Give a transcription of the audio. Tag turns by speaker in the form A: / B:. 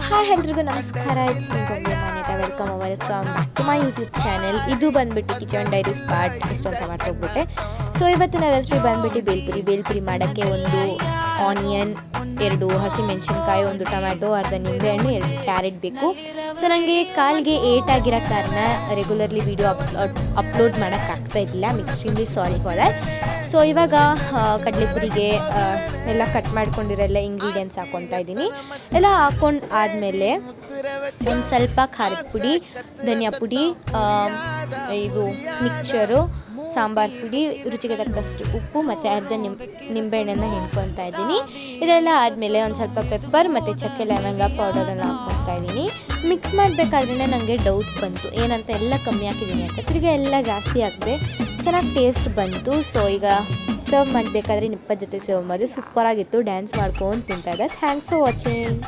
A: Hi ಎಲ್ರಿಗೂ ನಮಸ್ಕಾರ. It's me Manyata. Welcome back to my YouTube channel. ಇದು ಬಂದ್ಬಿಟ್ಟು ಕಿಚನ್ ಡೈರೀಸ್ ಪಾರ್ಟ್ ಎಷ್ಟು ಅಂತ ಮಾಡ್ಕೊಬಿಟ್ಟೆ. ಸೊ ಇವತ್ತಿನ ರೆಸಿಪಿ ಬಂದ್ಬಿಟ್ಟು ಬೇಲ್ಪುರಿ ಮಾಡೋಕ್ಕೆ ಒಂದು ಆನಿಯನ್, 2 ಹಸಿಮೆಣಸಿನ್ಕಾಯಿ, 1 ಟೊಮ್ಯಾಟೊ, ಅರ್ಧ ನಿಂಬೆಹಣ್ಣು, 2 ಕ್ಯಾರೆಟ್ ಬೇಕು. ಸೊ ನನಗೆ ಕಾಲಿಗೆ ಏಟಾಗಿರೋ ಕಾರಣ ರೆಗ್ಯುಲರ್ಲಿ ವೀಡಿಯೋ ಅಪ್ಲೋಡ್ ಮಾಡೋಕ್ಕಾಗ್ತಾ ಇದ್ದಿಲ್ಲ. I am extremely sorry for that. So ಇವಾಗ ಕಡಲೆಪುರಿಗೆ ಎಲ್ಲ ಕಟ್ ಮಾಡ್ಕೊಂಡಿರೋ ಇಂಗ್ರೀಡಿಯೆಂಟ್ಸ್ ಹಾಕ್ಕೊತಾ ಇದ್ದೀನಿ. ಎಲ್ಲ ಹಾಕ್ಕೊಂಡು ಆದಮೇಲೆ ಒಂದು ಸ್ವಲ್ಪ ಖಾರದ ಪುಡಿ, ಧನಿಯಾ ಪುಡಿ, ಇದು ಮಿಕ್ಚರು, ಸಾಂಬಾರು ಪುಡಿ, ರುಚಿಗೆ ತಕ್ಕಷ್ಟು ಉಪ್ಪು ಮತ್ತು ಅರ್ಧ ನಿಂಬೆಹಣ್ಣನ್ನು ಹಿಂಡ್ಕೊತಾ ಇದ್ದೀನಿ. ಇದೆಲ್ಲ ಆದಮೇಲೆ ಒಂದು ಸ್ವಲ್ಪ ಪೆಪ್ಪರ್ ಮತ್ತು ಚಕ್ಕೆ ಲವಂಗ ಪೌಡರನ್ನು ಹಾಕ್ಕೊತಾ ಇದ್ದೀನಿ. ಮಿಕ್ಸ್ ಮಾಡಬೇಕಾದ್ರೆ ನನಗೆ ಡೌಟ್ ಬಂತು, ಏನಂತ ಎಲ್ಲ ಕಮ್ಮಿ ಹಾಕಿದ್ದೀನಿ ಅಂತ. ತಿರ್ಗಿ ಎಲ್ಲ ಜಾಸ್ತಿ ಹಾಕಿದೆ, ಚೆನ್ನಾಗಿ ಟೇಸ್ಟ್ ಬಂತು. ಸೊ ಈಗ ಸರ್ವ್ ಮಾಡಬೇಕಾದ್ರೆ ನಿಪ್ಪದ ಜೊತೆ ಸರ್ವ್ ಮಾಡಿ ಸೂಪರಾಗಿತ್ತು. ಡ್ಯಾನ್ಸ್ ಮಾಡ್ಕೊಂಡು ತಿಂತಾಯಿದ್ದೆ. Thanks for watching.